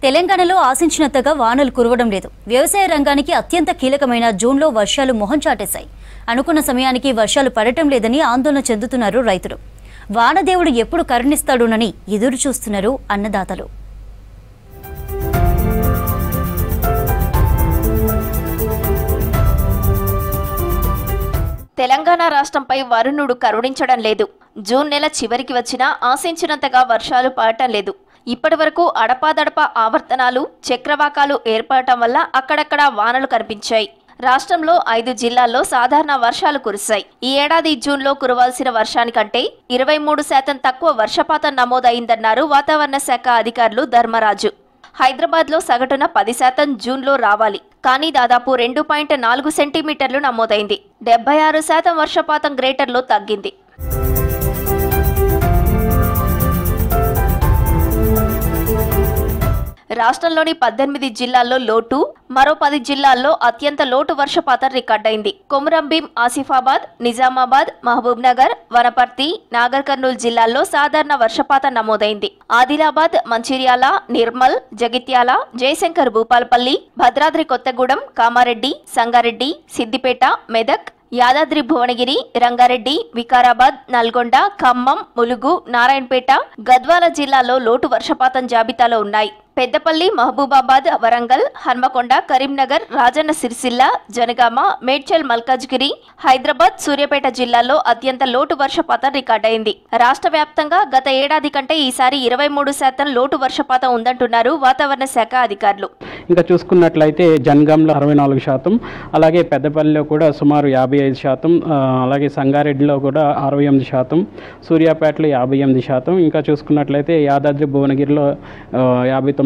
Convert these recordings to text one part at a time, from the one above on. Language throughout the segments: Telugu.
తెలంగాణలో ఆశించినంతగా వానలు కురవడం లేదు. వ్యవసాయ రంగానికి అత్యంత కీలకమైన జూన్లో వర్షాలు మొహం చాటేశాయి. అనుకున్న సమయానికి వర్షాలు పడటం లేదని ఆందోళన చెందుతున్నారు రైతులు. వానదేవుడు ఎప్పుడు కరుణిస్తాడోనని ఎదురు చూస్తున్నారు అన్నదాతలు. తెలంగాణ రాష్ట్రంపై వరుణుడు కరుణించడం లేదు. జూన్ నెల చివరికి వచ్చినా ఆశించినంతగా వర్షాలు పడటం లేదు. ఇప్పటి వరకు అడపాదడపా ఆవర్తనాలు, చక్రవాకాలు ఏర్పడటం వల్ల అక్కడక్కడ వానలు కనిపించాయి. రాష్ట్రంలో 5 జిల్లాల్లో సాధారణ వర్షాలు కురిశాయి. ఈ ఏడాది జూన్లో కురవాల్సిన వర్షానికంటే 23% తక్కువ వర్షపాతం నమోదైందన్నారు వాతావరణ శాఖ అధికారులు ధర్మరాజు. హైదరాబాద్లో సగటున 10% జూన్లో రావాలి, కానీ దాదాపు 2.4 సెంటీమీటర్లు నమోదైంది. 76% వర్షపాతం గ్రేటర్లో తగ్గింది. రాష్ట్రంలోని 18 జిల్లాల్లో లోటు, మరో 10 జిల్లాల్లో అత్యంత లోటు వర్షపాతం రికార్డైంది. కొమురంభీం, ఆసిఫాబాద్, నిజామాబాద్, మహబూబ్ నగర్, వనపర్తి, నాగర్ కర్నూలు జిల్లాల్లో సాధారణ వర్షపాతం నమోదైంది. ఆదిలాబాద్, మంచిర్యాల, నిర్మల్, జగిత్యాల, జయశంకర్ భూపాలపల్లి, భద్రాద్రి కొత్తగూడెం, కామారెడ్డి, సంగారెడ్డి, సిద్దిపేట, మెదక్, యాదాద్రి భువనగిరి, రంగారెడ్డి, వికారాబాద్, నల్గొండ, ఖమ్మం, ములుగు, నారాయణపేట, గద్వాల జిల్లాలో లోటు వర్షపాతం జాబితాలో ఉన్నాయి. పెద్దపల్లి, మహబూబాబాద్, వరంగల్, హన్మకొండ, కరీంనగర్, రాజన్న సిరిసిల్ల, జనగామ, మేడ్చల్, మల్కాజ్గిరి, హైదరాబాద్, సూర్యాపేట జిల్లాల్లో అత్యంత లోటు వర్షపాతం రికార్డైంది. రాష్ట్ర వ్యాప్తంగా గత ఏడాది కంటే ఈసారి 23% లోటు వర్షపాతం ఉందంటున్నారు వాతావరణ శాఖ అధికారులు. ఇంకా చూసుకున్నట్లయితే జనగాంలో 64%, అలాగే పెద్దపల్లిలో కూడా సుమారు 55%, అలాగే సంగారెడ్డిలో కూడా 68%, సూర్యాపేటలో 58%, ఇంకా చూసుకున్నట్లయితే యాదాద్రి భువనగిరిలో 59%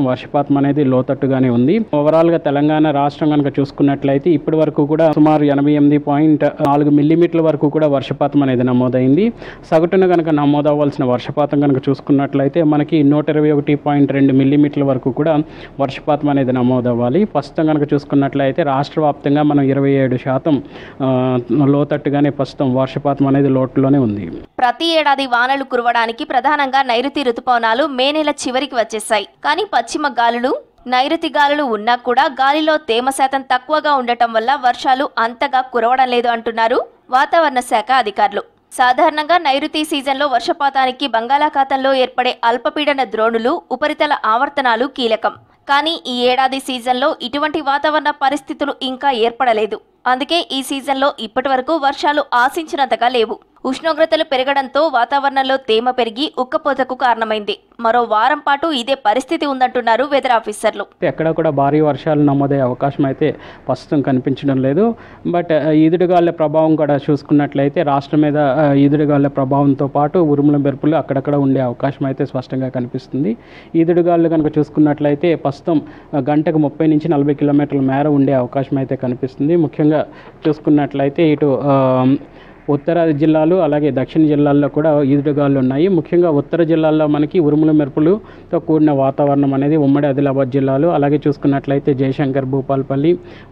వర్షపాతం అనేది లోతట్టుగానే ఉంది. ఓవరాల్గా తెలంగాణ రాష్ట్రం కనుక చూసుకున్నట్లయితే ఇప్పటి వరకు కూడా సుమారు 88.4 మిల్లీమీటర్ల వరకు కూడా వర్షపాతం అనేది నమోదైంది. సగటున కనుక నమోదవ్వాల్సిన వర్షపాతం కనుక చూసుకున్నట్లయితే మనకి 121.2 మిల్లీమీటర్ల వరకు కూడా వర్షపాతం అనేది నమోదవ్వాలి. ప్రస్తుతం కనుక చూసుకున్నట్లయితే రాష్ట్ర వ్యాప్తంగా మనం 27% లోతట్టుగానే ప్రస్తుతం వర్షపాతం అనేది లోటులోనే ఉంది. ప్రతి ఏడాది వానలు కురవడానికి ప్రధానంగా నైరుతి రుతుపవనాలు మే నెల చివరికి వచ్చేశాయి. కానీ పశ్చిమ గాలులు, నైరుతి గాలులు ఉన్నా కూడా గాలిలో తేమ శాతం తక్కువగా ఉండటం వల్ల వర్షాలు అంతగా కురవడం లేదు అంటున్నారు వాతావరణ శాఖ అధికారులు. సాధారణంగా నైరుతి సీజన్లో వర్షపాతానికి బంగాళాఖాతంలో ఏర్పడే అల్పపీడన ద్రోణులు, ఉపరితల ఆవర్తనాలు కీలకం. కానీ ఈ ఏడాది సీజన్లో ఇటువంటి వాతావరణ పరిస్థితులు ఇంకా ఏర్పడలేదు. అందుకే ఈ సీజన్లో ఇప్పటి వరకు వర్షాలు ఆశించినంతగా లేవు. ఉష్ణోగ్రతలు పెరగడంతో వాతావరణంలో తేమ పెరిగి ఉక్కపోతకు కారణమైంది. మరో వారం పాటు ఇదే పరిస్థితి ఉందంటున్నారు వెదర్ ఆఫీసర్లు. ఎక్కడ కూడా భారీ వర్షాలు నమోదయ్యే అవకాశం అయితే ప్రస్తుతం కనిపించడం లేదు. బట్ ఈదుడుగాలుల ప్రభావం కూడా చూసుకున్నట్లయితే రాష్ట్రం మీద ఈదుడుగాలుల ప్రభావంతో పాటు ఉరుముల మెరుపులు అక్కడక్కడ ఉండే అవకాశం అయితే స్పష్టంగా కనిపిస్తుంది. ఈదుడుగాలు కనుక చూసుకున్నట్లయితే ప్రస్తుతం గంటకు 30 నుంచి 40 కిలోమీటర్ల మేర ఉండే అవకాశం అయితే కనిపిస్తుంది. ముఖ్యంగా చూసుకున్నట్లయితే ఇటు ఉత్తరాది జిల్లాలు అలాగే దక్షిణ జిల్లాల్లో కూడా ఈదుడుగాలు ఉన్నాయి. ముఖ్యంగా ఉత్తర జిల్లాల్లో మనకి ఉరుముల మెరుపులతో కూడిన వాతావరణం అనేది ఉమ్మడి ఆదిలాబాద్ జిల్లాలో, అలాగే చూసుకున్నట్లయితే జయశంకర్ భూపాలపల్లి,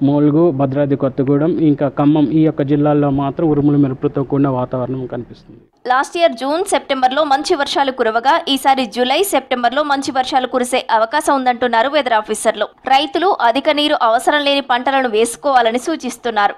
ములుగు, భద్రాద్రి కొత్తగూడెం, ఇంకా ఖమ్మం ఈ యొక్క జిల్లాల్లో మాత్రం ఉరుముల మెరుపులతో కూడిన వాతావరణం కనిపిస్తుంది. లాస్ట్ ఇయర్ జూన్, సెప్టెంబర్లో మంచి వర్షాలు కురవగా ఈసారి జూలై, సెప్టెంబర్లో మంచి వర్షాలు కురిసే అవకాశం ఉందంటున్నారు వెదర్ ఆఫీసర్లు. రైతులు అధిక నీరు అవసరం లేని పంటలను వేసుకోవాలని సూచిస్తున్నారు.